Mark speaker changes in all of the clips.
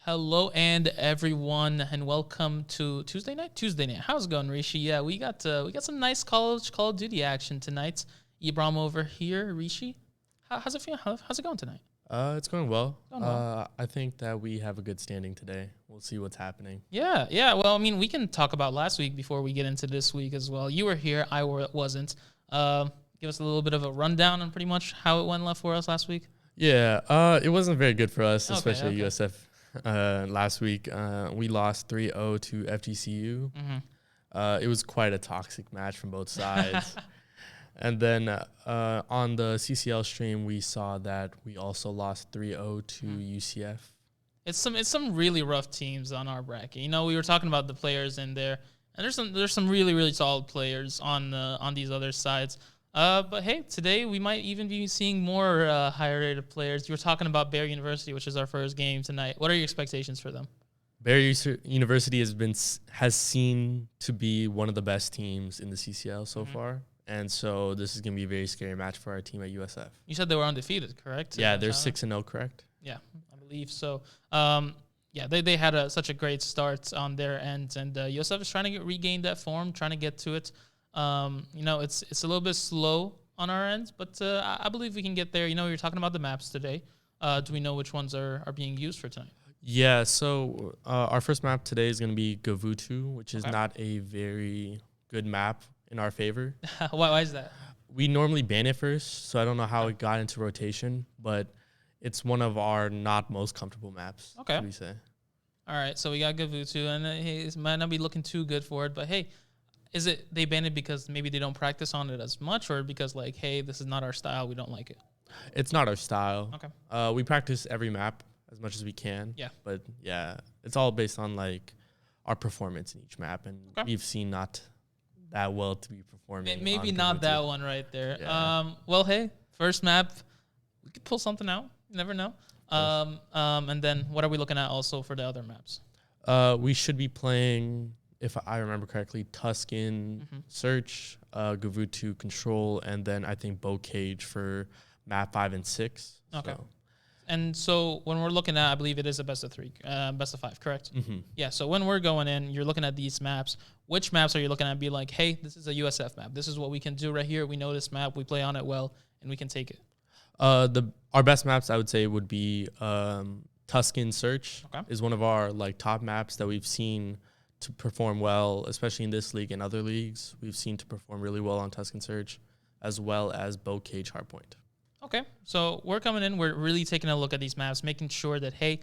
Speaker 1: Hello and everyone, and welcome to Tuesday night. How's it going, Rishi? Yeah, we got some nice Call of Duty action tonight. Ibram over here, Rishi. How's it feel? How's it going tonight?
Speaker 2: It's going well.
Speaker 1: Going well.
Speaker 2: I think that we have a good standing today. We'll see what's happening.
Speaker 1: Yeah. Well, I mean, we can talk about last week before we get into this week as well. You were here, wasn't. Give us a little bit of a rundown on pretty much how it went left for us last week.
Speaker 2: Yeah, it wasn't very good for us, especially
Speaker 1: Okay.
Speaker 2: USF. Last week, we lost 3-0 to FGCU.
Speaker 1: Mm-hmm.
Speaker 2: It was quite a toxic match from both sides. And then on the CCL stream, we saw that we also lost 3-0 to UCF.
Speaker 1: It's some really rough teams on our bracket. You know, we were talking about the players in there, and there's some really solid players on these other sides. But hey, today we might even be seeing more higher rated players. You were talking about Barry University, which is our first game tonight. What are your expectations for them?
Speaker 2: Barry University has seen to be one of the best teams in the CCL so far. And so this is going to be a very scary match for our team at USF.
Speaker 1: You said they were undefeated, correct?
Speaker 2: Yeah, they're 6-0, correct?
Speaker 1: Yeah, I believe so. They had such a great start on their end, and USF is trying to regain that form, trying to get to it. It's a little bit slow on our end, but I believe we can get there. You know, you're talking about the maps today. Do we know which ones are being used for tonight?
Speaker 2: Yeah, so our first map today is going to be Gavutu, which is not a very good map in our favor.
Speaker 1: Why is that?
Speaker 2: We normally ban it first, so I don't know how it got into rotation, but it's one of our not most comfortable maps, should we say.
Speaker 1: All right, so we got Gavutu, and it might not be looking too good for it, but hey, is it they ban it because maybe they don't practice on it as much, or because like, hey, this is not our style, we don't like it?
Speaker 2: It's not our style.
Speaker 1: Okay.
Speaker 2: We practice every map as much as we can.
Speaker 1: Yeah.
Speaker 2: But yeah, it's all based on like our performance in each map, and we've seen not that well to be performing.
Speaker 1: Maybe not that one right there.
Speaker 2: Yeah.
Speaker 1: Well, hey, first map, we could pull something out. You never know. And then what are we looking at also for the other maps?
Speaker 2: We should be playing, if I remember correctly, Tuscan Search, Gavutu Control, and then I think Bow Cage for map 5 and 6.
Speaker 1: Okay.
Speaker 2: So.
Speaker 1: And so when we're looking at, I believe it is a best of 5, correct?
Speaker 2: Mm-hmm.
Speaker 1: Yeah, so when we're going in, you're looking at these maps. Which maps are you looking at? Be like, hey, this is a USF map. This is what we can do right here. We know this map. We play on it well, and we can take it.
Speaker 2: Our best maps, I would say, would be Tuscan Search is one of our like top maps that we've seen to perform well, especially in this league and other leagues. We've seen to perform really well on Tuscan Search, as well as Bow Cage Hardpoint.
Speaker 1: Okay, so we're coming in. We're really taking a look at these maps, making sure that, hey,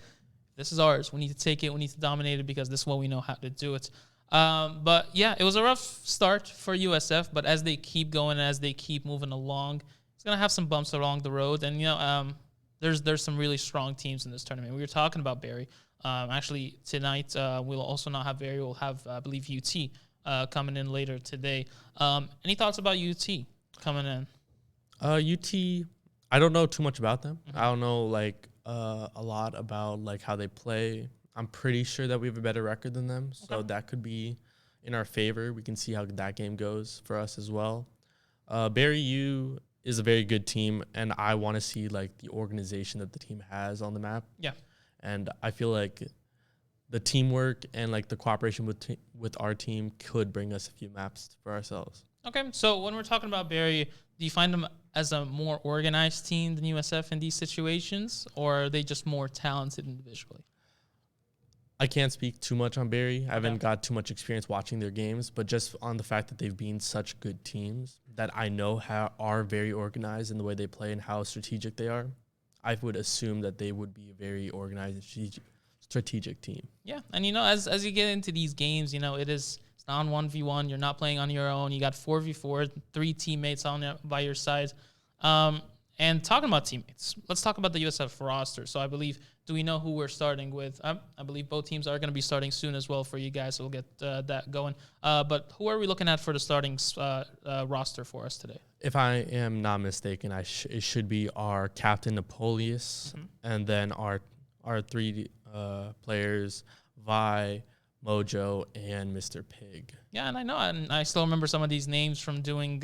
Speaker 1: this is ours. We need to take it. We need to dominate it because this is what we know how to do it. But, yeah, it was a rough start for USF, but as they keep going, as they keep moving along, it's going to have some bumps along the road. And, there's some really strong teams in this tournament. We were talking about Barry. Actually, tonight we'll also not have Barry. We'll have, I believe, UT coming in later today. Any thoughts about UT coming in?
Speaker 2: UT, I don't know too much about them. I don't know a lot about like how they play. I'm pretty sure that we have a better record than them, so that could be in our favor. We can see how that game goes for us as well. Barry U is a very good team, and I want to see like the organization that the team has on the map.
Speaker 1: Yeah,
Speaker 2: and I feel like the teamwork and like the cooperation with our team could bring us a few maps for ourselves.
Speaker 1: Okay, so when we're talking about Barry, do you find them as a more organized team than USF in these situations, or are they just more talented individually?
Speaker 2: I can't speak too much on Barry. I haven't got too much experience watching their games, but just on the fact that they've been such good teams that I know are very organized in the way they play and how strategic they are, I would assume that they would be a very organized and strategic team. Yeah,
Speaker 1: and as you get into these games, it's not 1v1. You're not playing on your own. You got 4v4, 3 teammates by your side. And talking about teammates, let's talk about the USF roster. So I believe, do we know who we're starting with? I believe both teams are going to be starting soon as well for you guys. So we'll get that going. But who are we looking at for the starting roster for us today?
Speaker 2: If I am not mistaken, it should be our captain Napoleon, and then our 3 players, Vi, Mojo, and Mr. Pig.
Speaker 1: Yeah, and I know, and I still remember some of these names from doing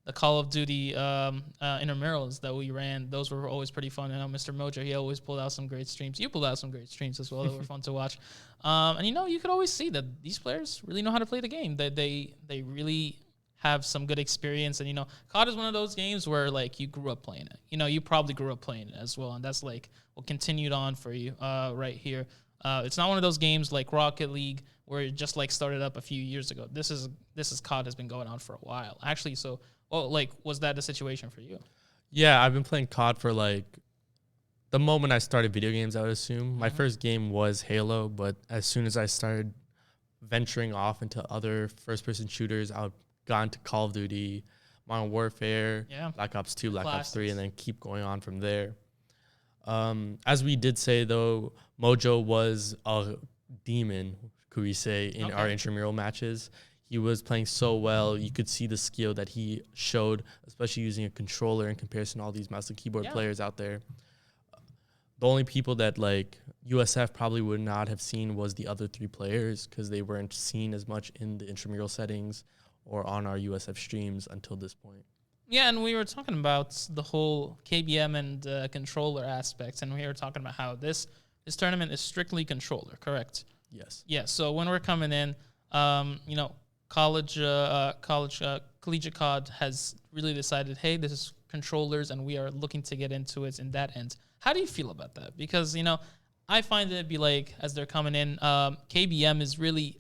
Speaker 1: the Call of Duty intramurals that we ran. Those were always pretty fun. I know Mr. Mojo, he always pulled out some great streams. You pulled out some great streams as well that were fun to watch. And you could always see that these players really know how to play the game. They really have some good experience. And COD is one of those games where like you grew up playing it. You probably grew up playing it as well, and that's like what continued on for you right here. It's not one of those games like Rocket League where it just like started up a few years ago. This is COD has been going on for a while actually. So, was that the situation for you?
Speaker 2: Yeah, I've been playing COD for like the moment I started video games. I would assume my first game was Halo, but as soon as I started venturing off into other first-person shooters, I would got into Call of Duty, Modern Warfare, Black Ops 2, Black Ops 3, and then keep going on from there. As we did say, though, Mojo was a demon, could we say, in our intramural matches. He was playing so well. You could see the skill that he showed, especially using a controller in comparison to all these mouse and keyboard players out there. The only people that like USF probably would not have seen was the other 3 players because they weren't seen as much in the intramural settings or on our USF streams until this point.
Speaker 1: Yeah, and we were talking about the whole KBM and controller aspects, and we were talking about how this tournament is strictly controller, correct?
Speaker 2: Yes.
Speaker 1: Yeah, so when we're coming in, collegiate COD has really decided, hey, this is controllers, and we are looking to get into it in that end. How do you feel about that? Because, I find it be like, as they're coming in, KBM is really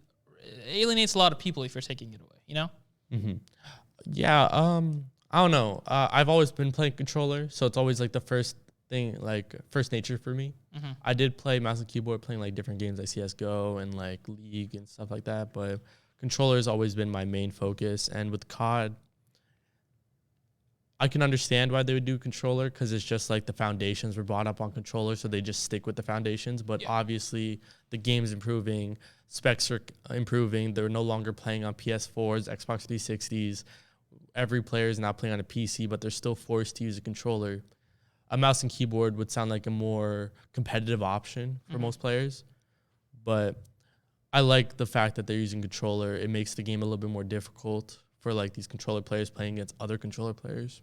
Speaker 1: alienates a lot of people if you're taking it away,
Speaker 2: Mm-hmm. Yeah, I don't know. I've always been playing controller, so it's always like the first thing, like first nature for me.
Speaker 1: Mm-hmm.
Speaker 2: I did play mouse and keyboard, playing like different games like CSGO and like League and stuff like that, but controller has always been my main focus. And with COD, I can understand why they would do controller because it's just like the foundations were brought up on controller, so they just stick with the foundations. But obviously, the game's improving, specs are improving. They're no longer playing on PS4s, Xbox 360s. Every player is now playing on a PC, but they're still forced to use a controller. A mouse and keyboard would sound like a more competitive option for most players, but I like the fact that they're using controller. It makes the game a little bit more difficult for like these controller players playing against other controller players.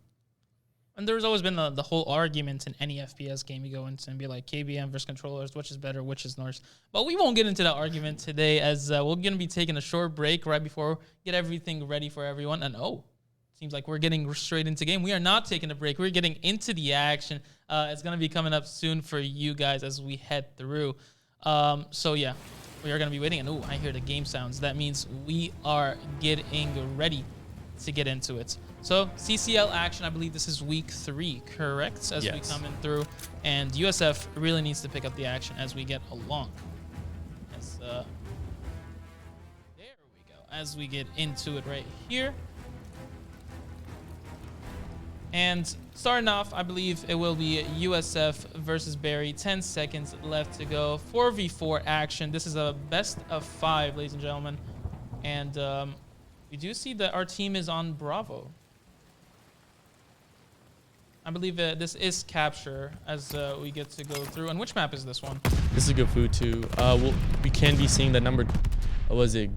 Speaker 1: And there's always been the whole argument in any FPS game you go into and be like KBM versus controllers, which is better, which is worse. But we won't get into that argument today as we're going to be taking a short break right before we get everything ready for everyone. And seems like we're getting straight into game. We are not taking a break. We're getting into the action. It's going to be coming up soon for you guys as we head through. So yeah, we are going to be waiting. And I hear the game sounds. That means we are getting ready to get into it. So CCL action, I believe this is week 3, correct? As we come in through. And USF really needs to pick up the action as we get along. There we go. As we get into it right here. And starting off, I believe it will be USF versus Barry. 10 seconds left to go. 4v4 action. This is a best of 5, ladies and gentlemen. And we do see that our team is on Bravo. I believe this is capture as we get to go through. And which map is this one?
Speaker 2: This is good food too. We can be seeing that number.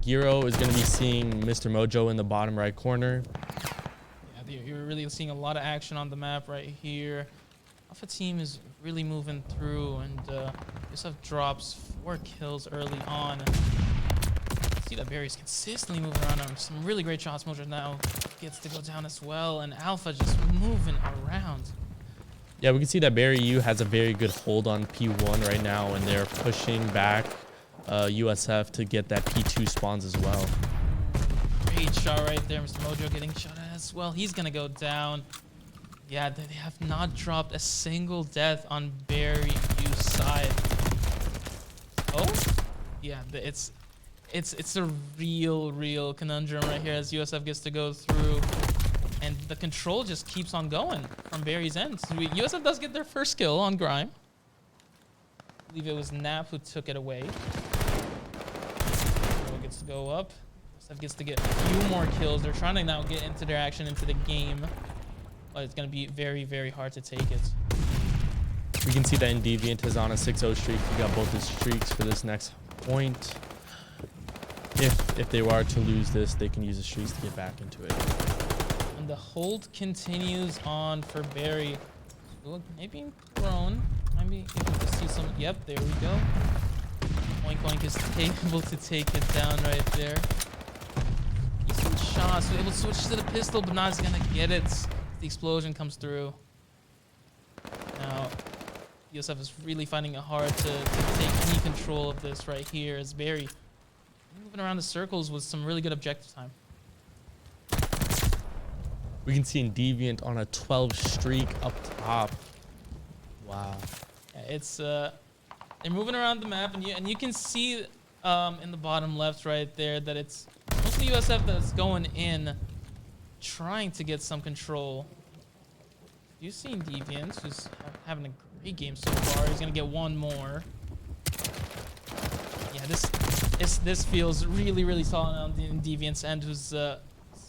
Speaker 2: Giro is going to be seeing Mr. Mojo in the bottom right corner.
Speaker 1: Yeah, you're really seeing a lot of action on the map right here. Alpha team is really moving through, and USF drops 4 kills early on. See that Barry's consistently moving around on some really great shots. Mojo now gets to go down as well, and Alpha just moving around.
Speaker 2: Yeah, we can see that Barry U has a very good hold on P1 right now, and they're pushing back USF to get that P2 spawns as well.
Speaker 1: Great shot right there. Mr. Mojo getting shot at as well. He's going to go down. Yeah, they have not dropped a single death on Barry U's side. Oh, yeah, it's a real conundrum right here as USF gets to go through, and the control just keeps on going from Barry's end. So USF does get their first kill on Grime. I believe it was Nap who took it away. Gets to go up. USF gets to get a few more kills. They're trying to now get into their action into the game, but it's going to be very hard to take it.
Speaker 2: We can see that Deviant is on a 6-0 streak. He got both his streaks for this next point. If they were to lose this, they can use the streaks to get back into it.
Speaker 1: And the hold continues on for Barry. Ooh, maybe thrown. Maybe able to see some. Yep, there we go. Oink Oink is able to take it down right there. Decent shot. So able to switch to the pistol, but not gonna get it. The explosion comes through. Now, USF is really finding it hard to take any control of this right here. As Barry moving around the circles with some really good objective time.
Speaker 2: We can see Deviant on a 12 streak up top. Wow.
Speaker 1: Yeah, it's they're moving around the map, and you can see in the bottom left right there that it's mostly USF that's going in, trying to get some control. You've seen Deviant, who's having a great game so far. He's gonna get one more. Yeah, this feels really solid on the Deviant's end, who's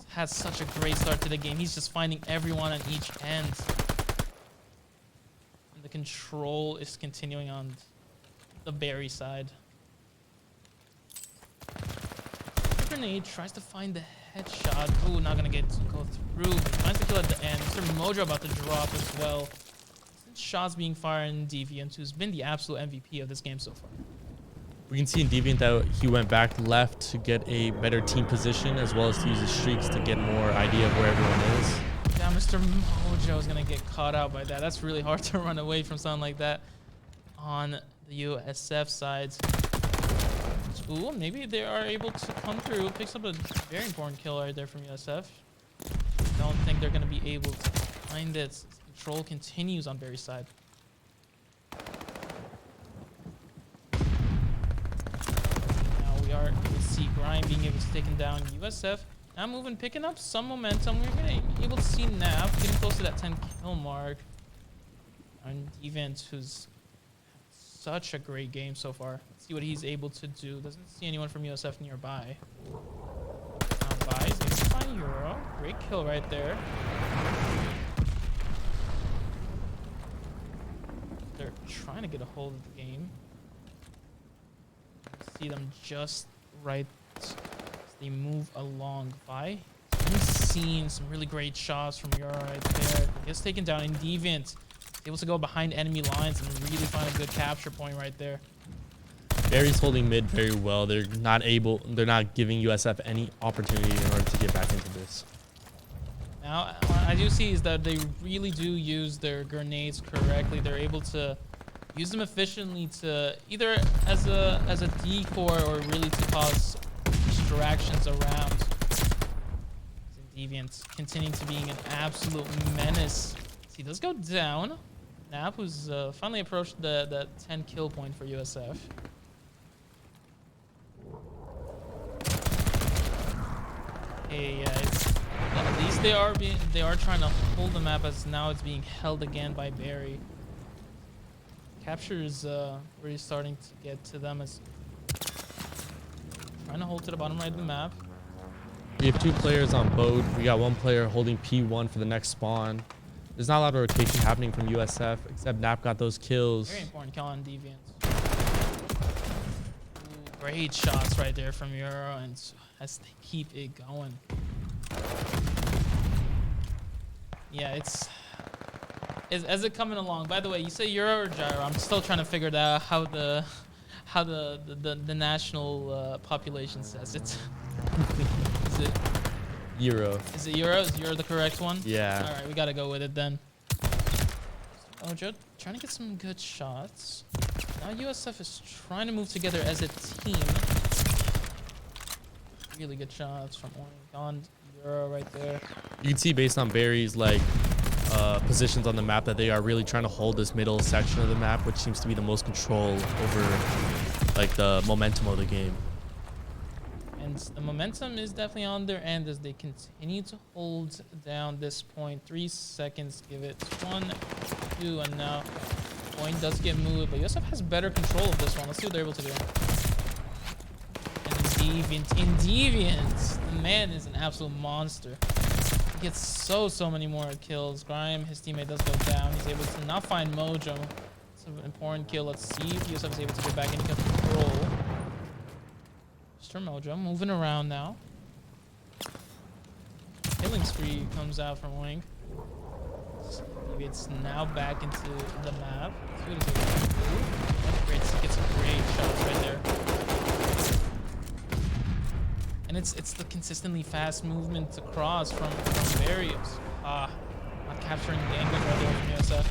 Speaker 1: has such a great start to the game. He's just finding everyone on each end. And the control is continuing on the Barry side. The grenade tries to find the headshot. Ooh, not gonna go through. Finds the kill at the end. Mr. Mojo about to drop as well. Shots being fired in Deviant, who's been the absolute MVP of this game so far.
Speaker 2: We can see in Deviant that he went back left to get a better team position, as well as to use his streaks to get more idea of where everyone is.
Speaker 1: Yeah, Mr. Mojo is going to get caught out by that. That's really hard to run away from something like that on the USF sides. Ooh, maybe they are able to come through. Picks up a very important kill right there from USF. Don't think they're going to be able to find it. Control continues on Barry's side. You see Grime being able to take him down. USF now moving, picking up some momentum. We're gonna be able to see Nap getting close to that 10 kill mark. And Deviant, who's had such a great game so far. Let's see what he's able to do. Doesn't see anyone from USF nearby. Now Vi's able to find Euro. Great kill right there. They're trying to get a hold of the game. See them just right as they move along by. We've seen some really great shots from Euro right there. Gets taken down in Deviant. Able to go behind enemy lines and really find a good capture point right there.
Speaker 2: Barry's holding mid very well. They're not giving USF any opportunity in order to get back into this.
Speaker 1: Now, what I do see is that they really do use their grenades correctly. They're able to use them efficiently to either as a decoy or really to cause distractions around. Deviant continuing to being an absolute menace. He does go down. Nap, who's finally approached the 10 kill point for USF. Hey, at least they are trying to hold the map, as now it's being held again by Barry. Capture is really starting to get to them, as trying to hold to the bottom right of the map.
Speaker 2: We have 2 players on boat. We got 1 player holding P1 for the next spawn. There's not a lot of rotation happening from USF, except Nap got those kills.
Speaker 1: Very important kill on Deviant. Ooh, great shots right there from Euro, and as they keep it going. Yeah, it's as it coming along. By the way, you say Euro or Gyro? I'm still trying to figure out how the national population says it. Is it
Speaker 2: Euro?
Speaker 1: Is it Euro? Is Euro the correct one?
Speaker 2: Yeah.
Speaker 1: All right, we gotta go with it then. Ojo trying to get some good shots. Now USF is trying to move together as a team. Really good shots from Oink on Euro right there.
Speaker 2: You can see based on Barry's positions on the map that they are really trying to hold this middle section of the map, which seems to be the most control over the momentum of the game.
Speaker 1: And the momentum is definitely on their end as they continue to hold down this point. 3 seconds, give it 1, 2, and now point does get moved, but USF has better control of this one. Let's see what they're able to do. And Deviant, the man is an absolute monster. He gets so many more kills. Grime, his teammate, does go down. He's able to not find Mojo. It's an important kill. Let's see if USF is able to get back into control. Mr. Mojo moving around now. killing spree comes out from Wing. It's now back into the map. What is it? Gets some great shots right there. And it's the consistently fast movement across from Barrios. Not capturing the angle right there from USF.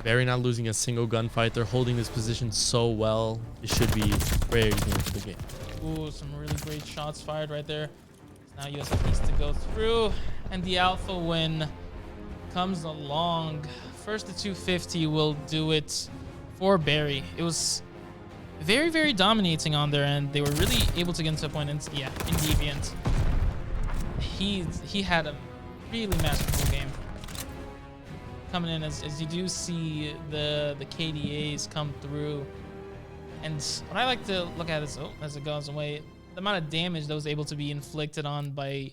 Speaker 2: Barry not losing a single gunfight. They're holding this position so well. It should be very easy for the game.
Speaker 1: Ooh, some really great shots fired right there. Now USF needs to go through, and the alpha win comes along. First to 250 will do it for Barry. It was very, very dominating on their end. They were really able to get into a point in Deviant. He had a really masterful game. Coming in as you do see the KDAs come through. And what I like to look at is, as it goes away, the amount of damage that was able to be inflicted on by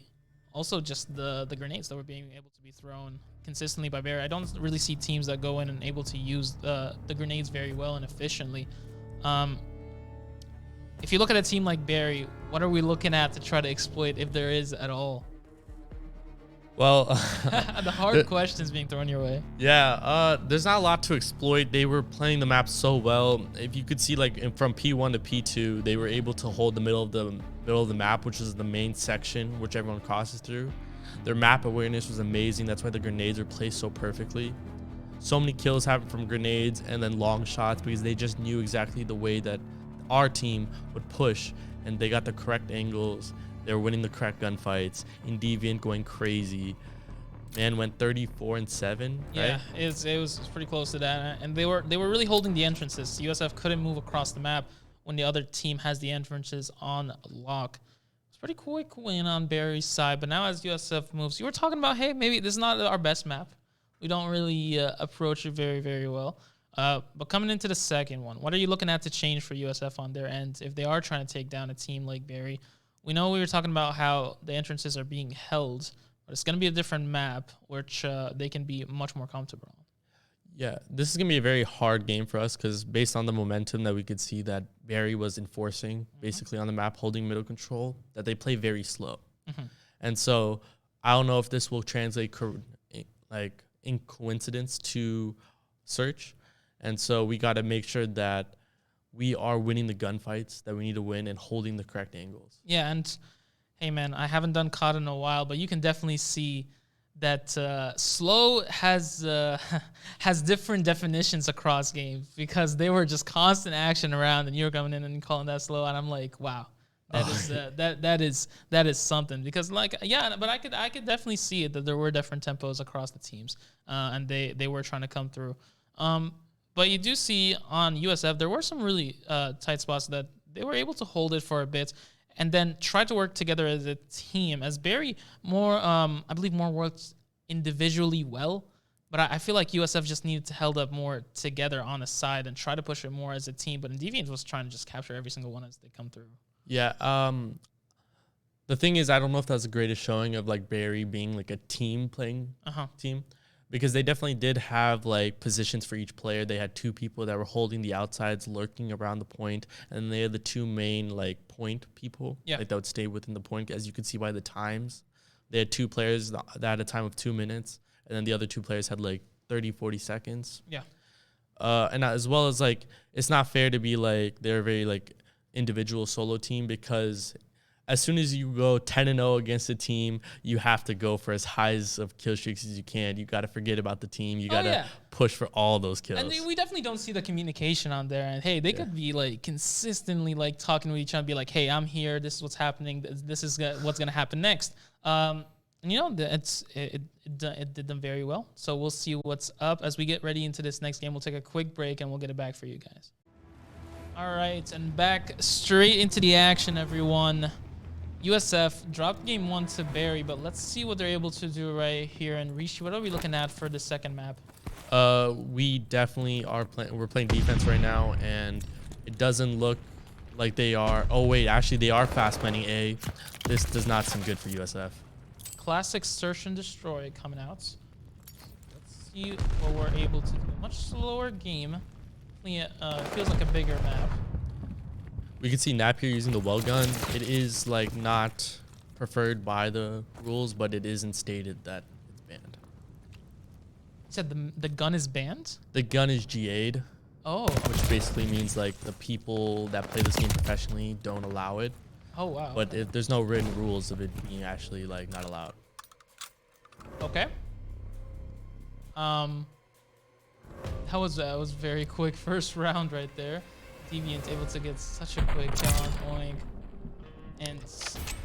Speaker 1: also just the grenades that were being able to be thrown consistently by Barry. I don't really see teams that go in and able to use the grenades very well and efficiently. If you look at a team like Barry, what are we looking at to try to exploit, if there is at all?
Speaker 2: Well,
Speaker 1: the hard questions being thrown your way.
Speaker 2: Yeah, there's not a lot to exploit. They were playing the map so well. If you could see, like from P1 to P2, they were able to hold the middle of the map, which is the main section which everyone crosses through. Their map awareness was amazing. That's why the grenades are placed so perfectly. So many kills happened from grenades and then long shots because they just knew exactly the way that our team would push, and they got the correct angles. They were winning the correct gunfights. In Deviant going crazy. Man went 34-7. Right?
Speaker 1: Yeah, it was pretty close to that, and they were really holding the entrances. USF couldn't move across the map when the other team has the entrances on lock. It's pretty quick win on Barry's side, but now as USF moves, you were talking about, hey, maybe this is not our best map. We don't really approach it very, very well. But coming into the second one, what are you looking at to change for USF on their end if they are trying to take down a team like Barry? We know we were talking about how the entrances are being held, but it's going to be a different map, which they can be much more comfortable on.
Speaker 2: Yeah, this is going to be a very hard game for us because based on the momentum that we could see that Barry was enforcing basically on the map, holding middle control, that they play very slow. And so I don't know if this will translate like in coincidence to search. And so we got to make sure that we are winning the gunfights that we need to win and holding the correct angles.
Speaker 1: Yeah, and hey, man, I haven't done CoD in a while, but you can definitely see that slow has different definitions across games because they were just constant action around, and you were coming in and calling that slow, and I'm like, wow, that is something. Because like, yeah, but I could definitely see it that there were different tempos across the teams, and they were trying to come through. But you do see on USF, there were some really tight spots that they were able to hold it for a bit and then try to work together as a team. As Barry I believe more worked individually well, but I feel like USF just needed to held up more together on the side and try to push it more as a team. But Deviant was trying to just capture every single one as they come through.
Speaker 2: Yeah. The thing is, I don't know if that's the greatest showing of like Barry being like a team playing team. Because they definitely did have like positions for each player. They had two people that were holding the outsides, lurking around the point, and they had the two main like point people like that would stay within the point. As you can see by the times, they had two players that had a time of 2 minutes, and then the other two players had like 30-40 seconds.
Speaker 1: Yeah.
Speaker 2: And as well as like, it's not fair to be like they're a very like individual solo team because as soon as you go 10-0 against a team, you have to go for as high of kill streaks as you can. You got to forget about the team. You got to push for all those kills.
Speaker 1: And we definitely don't see the communication on there. And hey, they could be like consistently like talking with each other and be like, hey, I'm here. This is what's happening. This is what's going to happen next. And you know, it did them very well. So we'll see what's up as we get ready into this next game. We'll take a quick break and we'll get it back for you guys. All right, and back straight into the action, everyone. USF dropped game 1 to Barry, but let's see what they're able to do right here. And Rishi, what are we looking at for the second map?
Speaker 2: We definitely are we're playing defense right now, and it doesn't look like they are. Oh wait, actually they are fast planning A. This does not seem good for USF.
Speaker 1: Classic search and destroy coming out. Let's see what we're able to do. Much slower game. Feels like a bigger map.
Speaker 2: We can see Napier using the well gun. It is like not preferred by the rules, but it isn't stated that it's banned.
Speaker 1: You said the gun is banned?
Speaker 2: The gun is GA'd.
Speaker 1: Oh.
Speaker 2: Which basically means like the people that play this game professionally don't allow it.
Speaker 1: Oh, wow.
Speaker 2: But there's no written rules of it being actually like not allowed.
Speaker 1: Okay. That was very quick first round right there. Deviant able to get such a quick kill on Oink. And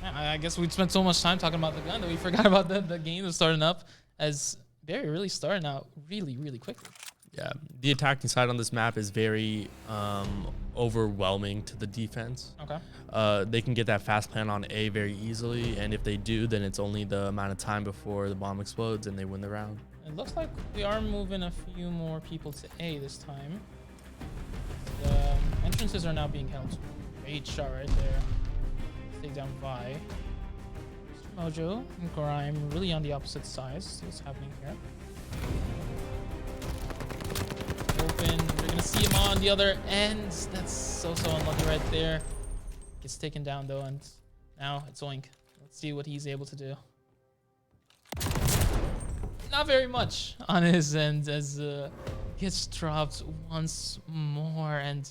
Speaker 1: I guess we'd spent so much time talking about the gun that we forgot about the game was starting up, as Barry really starting out really, really quickly.
Speaker 2: Yeah, the attacking side on this map is very overwhelming to the defense.
Speaker 1: Okay.
Speaker 2: They can get that fast plant on A very easily, and if they do, then it's only the amount of time before the bomb explodes and they win the round.
Speaker 1: It looks like we are moving a few more people to A this time. The entrances are now being held. Great shot right there. Take down Vi. Mr. Mojo and Grime really on the opposite sides. See what's happening here. Open. We're gonna see him on the other end. That's so unlucky right there. Gets taken down though, and now it's Oink. Let's see what he's able to do. Not very much on his end, as gets dropped once more, and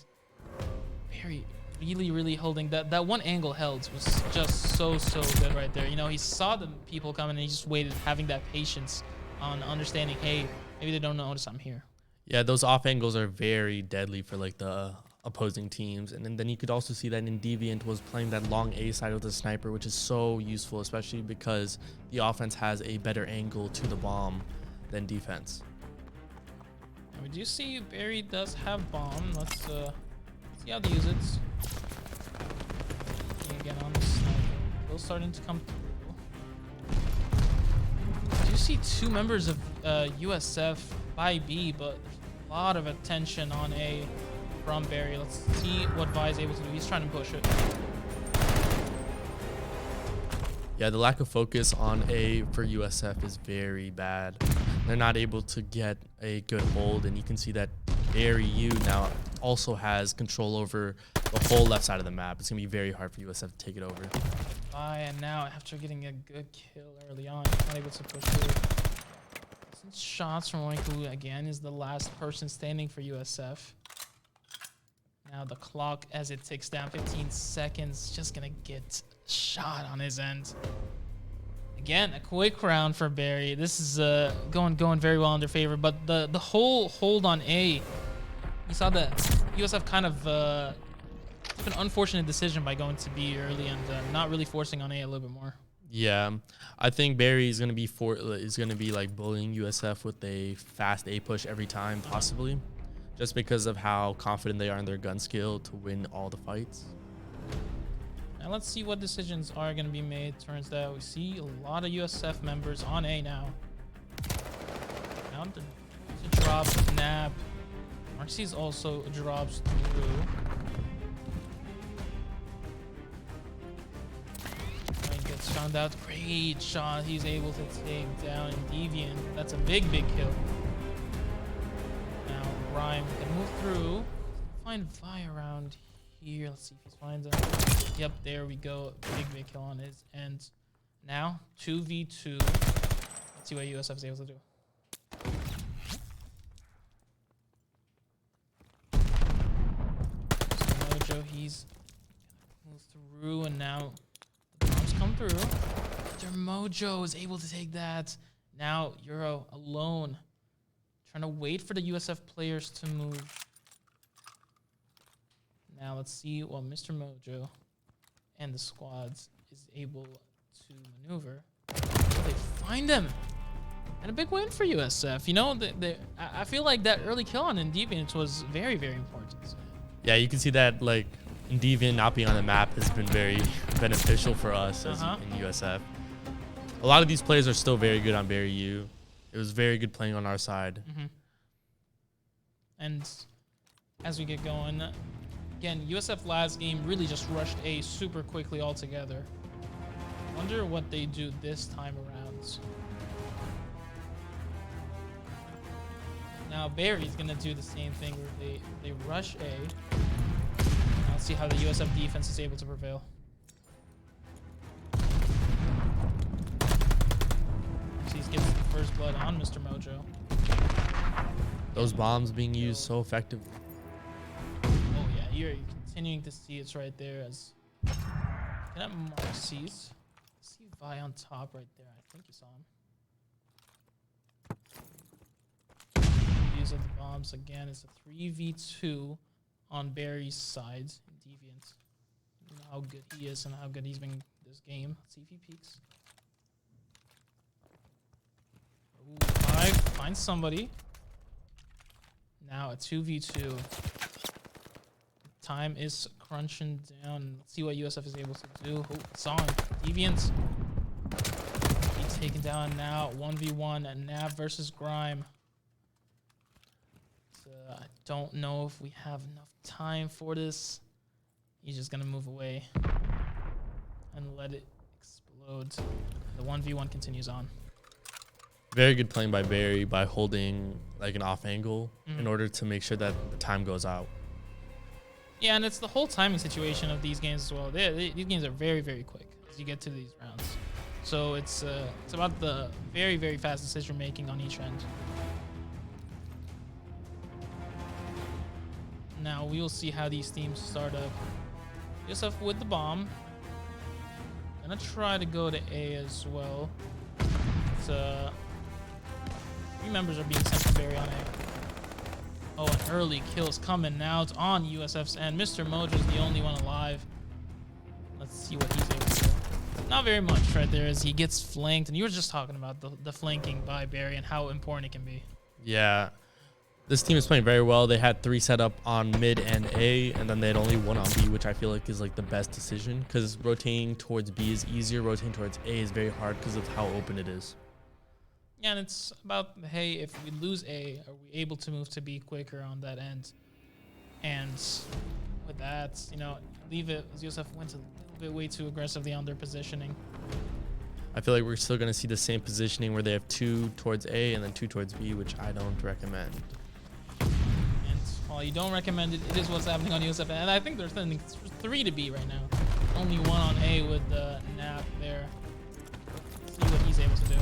Speaker 1: Barry really holding that one angle held was just so good right there. You know, he saw the people coming and he just waited, having that patience on understanding, hey, maybe they don't notice I'm here.
Speaker 2: Yeah, those off angles are very deadly for like the opposing teams. And then you could also see that in Deviant was playing that long A side with the sniper, which is so useful, especially because the offense has a better angle to the bomb than defense.
Speaker 1: And we do see Barry does have bomb. Let's see how they use it. Again on the sniper. Still starting to come through. I do see two members of USF by B, but a lot of attention on A from Barry. Let's see what Vi is able to do. He's trying to push it.
Speaker 2: Yeah, the lack of focus on A for USF is very bad. They're not able to get a good hold, and you can see that Barry U now also has control over the whole left side of the map. It's going to be very hard for USF to take it over.
Speaker 1: And now, after getting a good kill early on, he's not able to push through. Some shots from Oink, who again is the last person standing for USF. Now the clock, as it ticks down, 15 seconds, just gonna get shot on his end. Again, a quick round for Barry. This is going very well in their favor, but the whole hold on A, you saw that USF kind of took an unfortunate decision by going to B early and not really forcing on A a little bit more.
Speaker 2: Yeah, I think Barry is gonna be like bullying USF with a fast A push every time, possibly, just because of how confident they are in their gun skill to win all the fights.
Speaker 1: Now let's see what decisions are going to be made. Turns out we see a lot of USF members on A now. Now to drop Nap. Marcy's also drops through. And gets found out. Great shot. He's able to take down Deviant. That's a big kill. Now Rhyme can move through. Find Vi around here. Let's see if he finds him. Yep, there we go. Big kill on his end. Now 2v2. Let's see what USF is able to do. Mojo, he's moved through, and now the bombs come through. Their Mojo is able to take that. Now Euro alone, trying to wait for the USF players to move. Now let's see what Mr. Mojo and the squads is able to maneuver. They find them. And a big win for USF. You know, I feel like that early kill on Deviant was very important.
Speaker 2: Yeah, you can see that like Deviant not being on the map has been very beneficial for us as in USF. A lot of these players are still very good on Barry U. It was very good playing on our side.
Speaker 1: And as we get going, again, USF last game really just rushed A super quickly altogether. Wonder what they do this time around. Now Barry's gonna do the same thing where they rush A. Now let's see how the USF defense is able to prevail. He gets the first blood on Mr. Mojo.
Speaker 2: Those bombs being used so effectively.
Speaker 1: Oh yeah, you're continuing to see it's right there as that Mark sees. See Vi on top right there. I think you saw him. Use of the bombs again. It's a 3v2 on Barry's side. Deviant. You know how good he is and how good he's been this game. Let's see if he peeks. Ooh, Vi finds somebody. Now a 2v2. Time is crunching down. Let's see what USF is able to do. Oh, it's on. Deviant. He's taken down now. 1v1 and Nav versus Grime. I don't know if we have enough time for this. He's just going to move away and let it explode. The 1v1 continues on.
Speaker 2: Very good playing by Barry by holding like an off angle in order to make sure that the time goes out.
Speaker 1: Yeah, and it's the whole timing situation of these games as well. These games are very, very quick as you get to these rounds. So it's about the very, very fast decision making on each end. Now we will see how these teams start up. USF with the bomb. Gonna try to go to A as well. It's, 3 members are being sent to Barry on A. Oh, an early kill's coming now. It's on USF's end. Mr. Mojo's the only one alive. Let's see what he's able to do. Not very much right there as he gets flanked. And you were just talking about the flanking by Barry and how important it can be.
Speaker 2: Yeah. This team is playing very well. They had 3 set up on mid and A, and then they had only 1 on B, which I feel like is like the best decision because rotating towards B is easier. Rotating towards A is very hard because of how open it is.
Speaker 1: Yeah, and it's about, hey, if we lose A, are we able to move to B quicker on that end? And with that, you know, leave it. USF went a little bit way too aggressively on their positioning.
Speaker 2: I feel like we're still going to see the same positioning where they have 2 towards A and then 2 towards B, which I don't recommend.
Speaker 1: And while you don't recommend it, it is what's happening on USF. And I think they're sending 3 to B right now. Only 1 on A with the nap there. Let's see what he's able to do.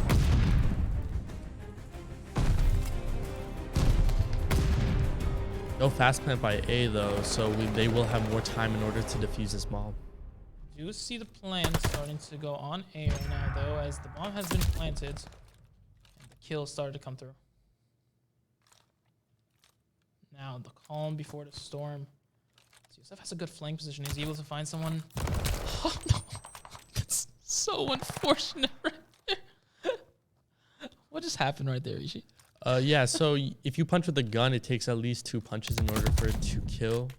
Speaker 2: No fast plant by A though, so they will have more time in order to defuse this bomb.
Speaker 1: You do see the plant starting to go on A right now though, as the bomb has been planted and the kill started to come through. Now the calm before the storm. USF has a good flank position. He's able to find someone. Oh no, that's so unfortunate right there. What just happened right there, Ishi?
Speaker 2: Yeah, so if you punch with a gun, it takes at least 2 punches in order for it to kill.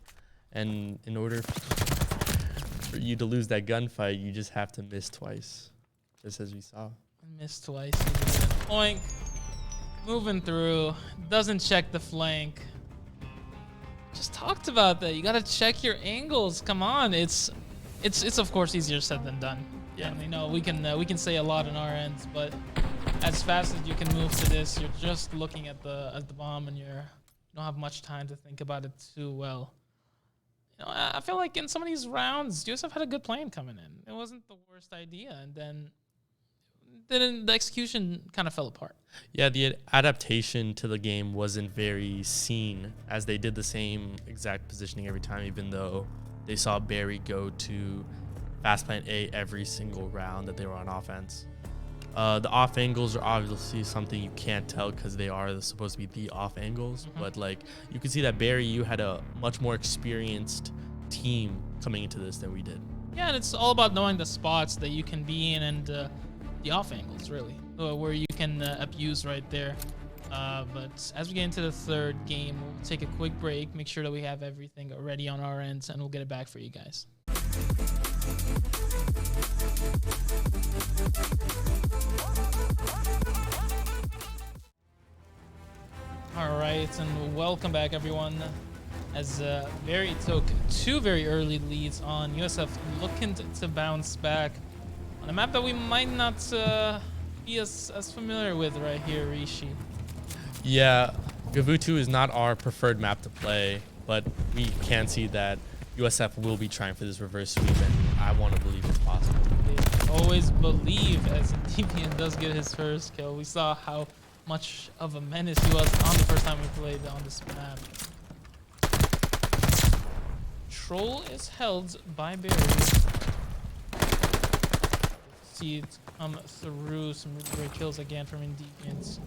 Speaker 2: And in order for you to lose that gunfight, you just have to miss twice, just as we saw.
Speaker 1: Missed twice. Oink. Moving through. Doesn't check the flank. Just talked about that. You got to check your angles. Come on. It's of course easier said than done. Yeah. And, you know, we can say a lot on our ends, but as fast as you can move to this, you're just looking at the bomb and you don't have much time to think about it too well. You know, I feel like in some of these rounds, USF had a good plan coming in. It wasn't the worst idea, and then the execution kind of fell apart.
Speaker 2: Yeah, the adaptation to the game wasn't very seen as they did the same exact positioning every time, even though they saw Barry go to fast plant A every single round that they were on offense. The off angles are obviously something you can't tell because they are supposed to be the off angles. But like you can see that Barry, you had a much more experienced team coming into this than we did.
Speaker 1: Yeah, and it's all about knowing the spots that you can be in and the off angles, really, where you can abuse right there. But as we get into the 3rd game, we'll take a quick break, make sure that we have everything ready on our ends, and we'll get it back for you guys. All right, and welcome back, everyone. As Barry took 2 very early leads on USF, looking to bounce back on a map that we might not be as familiar with right here, Rishi.
Speaker 2: Yeah, Gavutu is not our preferred map to play, but we can see that USF will be trying for this reverse sweep, and I want to believe it's possible.
Speaker 1: They always believe, as Deviant does get his first kill. We saw how much of a menace he was on the first time we played on this map. Troll is held by Barry. See it come through, some really great kills again from Deviant.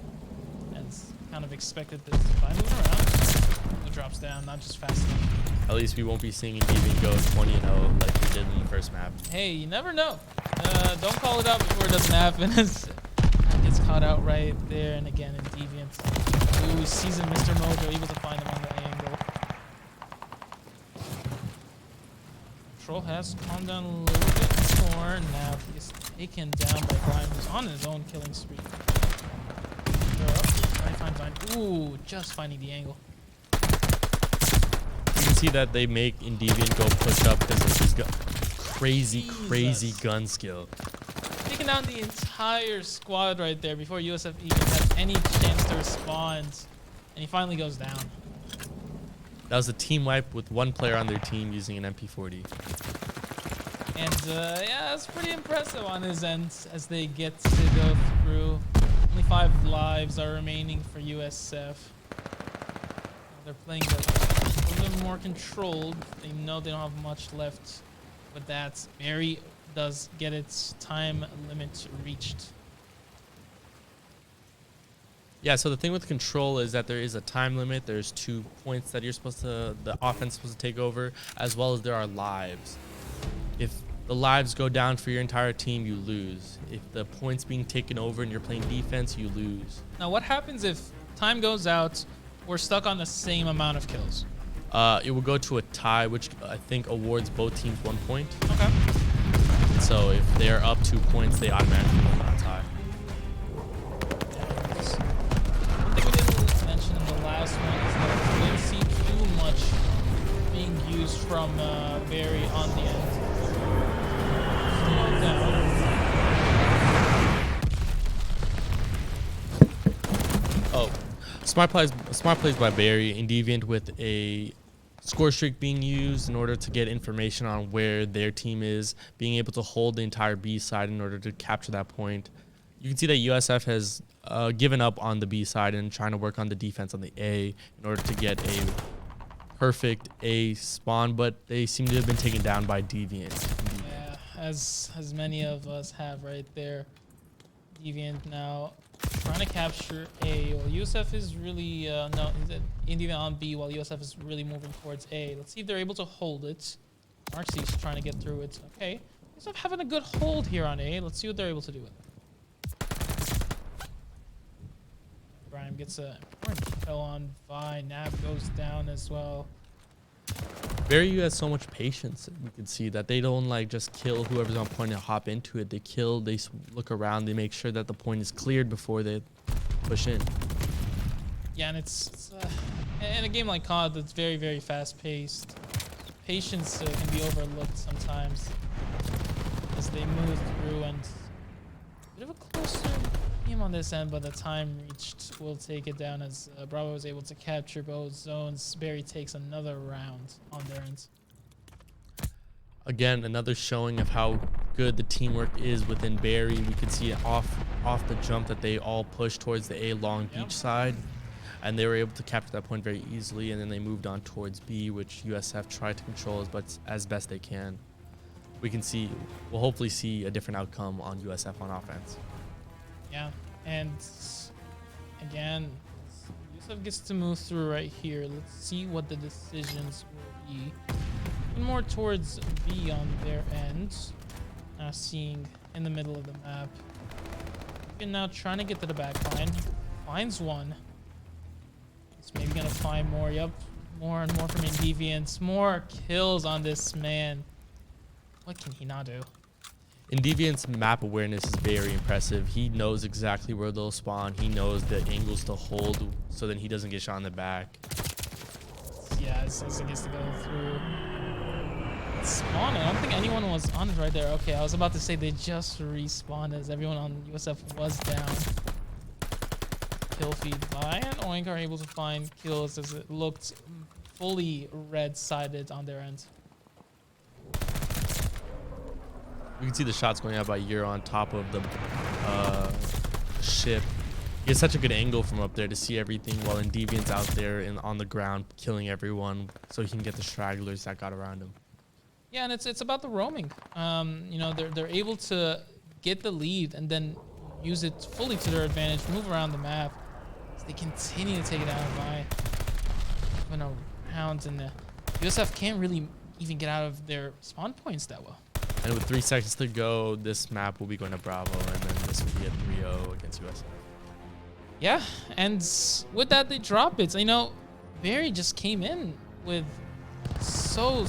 Speaker 1: As kind of expected this by moving around. He drops down, not just fast enough.
Speaker 2: At least we won't be seeing Deviant go 20-0 like we did in the first map.
Speaker 1: Hey, you never know. Don't call it out before it doesn't happen. Gets caught out right there, and again in Deviant. Ooh, sees him, Mr. Mojo, able to find him on the angle. Troll has calmed down a little bit more. Now he's taken down by Grime, who's on his own killing spree. Ooh, just finding the angle.
Speaker 2: You can see that they make Deviant go push up because of his crazy gun skill.
Speaker 1: Taking down the entire squad right there before USF even had any chance to respond. And he finally goes down.
Speaker 2: That was a team wipe with one player on their team using an MP40.
Speaker 1: And yeah, that's pretty impressive on his end as they get to go through. Only 5 lives are remaining for USF. They're playing a little bit more controlled. They know they don't have much left. But that Barry does get its time limit reached.
Speaker 2: Yeah, so the thing with control is that there is a time limit. There's 2 points that the offense is supposed to take over, as well as there are lives. If the lives go down for your entire team, you lose. If the points being taken over and you're playing defense, you lose.
Speaker 1: Now, what happens if time goes out, we're stuck on the same amount of kills?
Speaker 2: It will go to a tie, which I think awards both teams 1 point.
Speaker 1: Okay.
Speaker 2: So if they're up 2 points, they automatically win that tie.
Speaker 1: One thing we didn't mention in the last one is that we didn't see too much being used from Barry on the end. Slow down.
Speaker 2: Oh, smart plays by Barry and Deviant with a score streak being used in order to get information on where their team is, being able to hold the entire B side in order to capture that point. You can see that USF has given up on the B side and trying to work on the defense on the A in order to get a perfect A spawn, but they seem to have been taken down by Deviant.
Speaker 1: Yeah, as many of us have right there. Deviant now trying to capture A. Well, USF is really no, Deviant on B while USF is really moving towards A. Let's see if they're able to hold it. Marcy's trying to get through it. Okay, USF having a good hold here on A. Let's see what they're able to do with it. Brian gets a important kill on Vi. Nav goes down as well.
Speaker 2: Barry has so much patience. We can see that they don't like just kill whoever's on point and hop into it. They kill, they look around, they make sure that the point is cleared before they push in.
Speaker 1: Yeah, and it's in a game like CoD that's very, very fast paced. Patience can be overlooked sometimes as they move through, and a bit of a closer game on this end, but the time reached will take it down as Bravo was able to capture both zones. Barry takes another round on their end.
Speaker 2: Again, another showing of how good the teamwork is within Barry. We could see it off the jump that they all pushed towards the A Long Beach side, and they were able to capture that point very easily, and then they moved on towards B, which USF tried to control as best they can. We'll hopefully see a different outcome on USF on offense.
Speaker 1: Yeah, and again, USF gets to move through right here. Let's see what the decisions will be. More towards B on their end. Now seeing in the middle of the map. And now trying to get to the back line. Finds one. It's maybe gonna find more. Yep, more and more from Deviants. More kills on this man. What can he not do?
Speaker 2: Deviant's map awareness is very impressive. He knows exactly where they'll spawn. He knows the angles to hold so then he doesn't get shot in the back.
Speaker 1: Yeah, as it gets to go through. Spawn. I don't think anyone was on it right there. Okay, I was about to say they just respawned as everyone on USF was down. Kill feed by and Oink are able to find kills as it looked fully red-sided on their end.
Speaker 2: We can see the shots going out by Euro on top of the ship. He has such a good angle from up there to see everything, while Deviant's out there and on the ground killing everyone, so he can get the stragglers that got around him.
Speaker 1: Yeah, and it's about the roaming. You know, they're able to get the lead and then use it fully to their advantage, move around the map. So they continue to take it out by rounds, and the USF can't really even get out of their spawn points that well.
Speaker 2: And with 3 seconds to go, this map will be going to Bravo, and then this will be a 3-0 against USF.
Speaker 1: Yeah, and with that, they drop it. So, you know, Barry just came in with so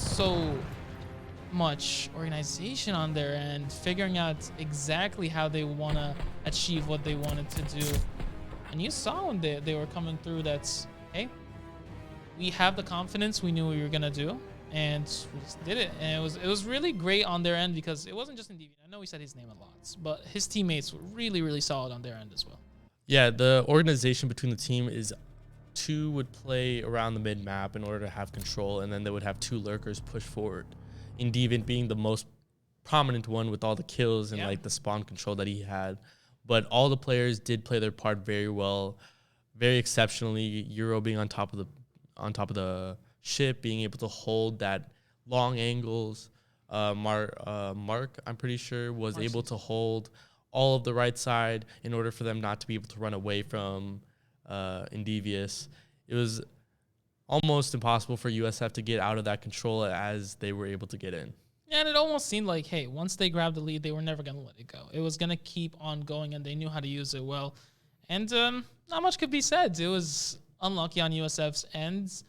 Speaker 1: much organization on their end, figuring out exactly how they want to achieve what they wanted to do. And you saw when they were coming through that, hey, we have the confidence we knew we were going to do, and we just did it. And it was really great on their end, because it wasn't just in Deviant. I know we said his name a lot, but his teammates were really solid on their end as well.
Speaker 2: Yeah, the organization between the team is 2 would play around the mid map in order to have control, and then they would have 2 lurkers push forward. In Deviant being the most prominent one with all the kills and like the spawn control that he had. But all the players did play their part very well, very exceptionally. Euro being on top of the ship, being able to hold that long angles. Mark, I'm pretty sure, was able to hold all of the right side in order for them not to be able to run away from Indivius. It was almost impossible for USF to get out of that control as they were able to get in.
Speaker 1: Yeah, and it almost seemed like, hey, once they grabbed the lead, they were never going to let it go. It was going to keep on going, and they knew how to use it well. And not much could be said. It was unlucky on USF's ends.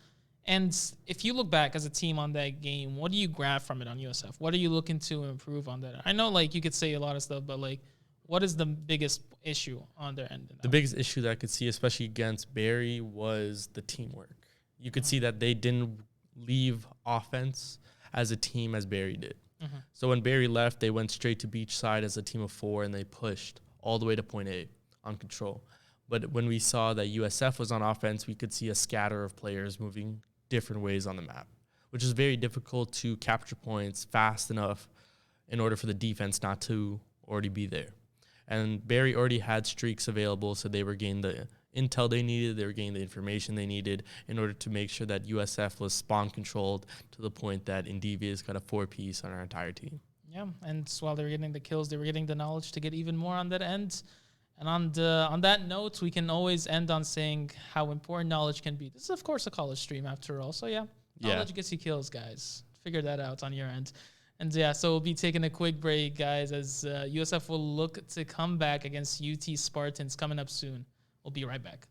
Speaker 1: And if you look back as a team on that game, what do you grab from it on USF? What are you looking to improve on that? I know, like, you could say a lot of stuff, but, like, what is the biggest issue on their end?
Speaker 2: The biggest issue that I could see, especially against Barry, was the teamwork. You could see that they didn't leave offense as a team as Barry did. So when Barry left, they went straight to beach side as a team of 4, and they pushed all the way to point A on control. But when we saw that USF was on offense, we could see a scatter of players moving different ways on the map, which is very difficult to capture points fast enough in order for the defense not to already be there. And Barry already had streaks available, so they were gaining the intel they needed, they were getting the information they needed in order to make sure that USF was spawn controlled to the point that Indivius got a 4-piece on our entire team.
Speaker 1: Yeah, and while they were getting the kills, they were getting the knowledge to get even more on that end. And on that note, we can always end on saying how important knowledge can be. This is, of course, a college stream after all. So, yeah, knowledge gets you kills, guys. Figure that out on your end. And, yeah, so we'll be taking a quick break, guys, as USF will look to come back against UT Spartans coming up soon. We'll be right back.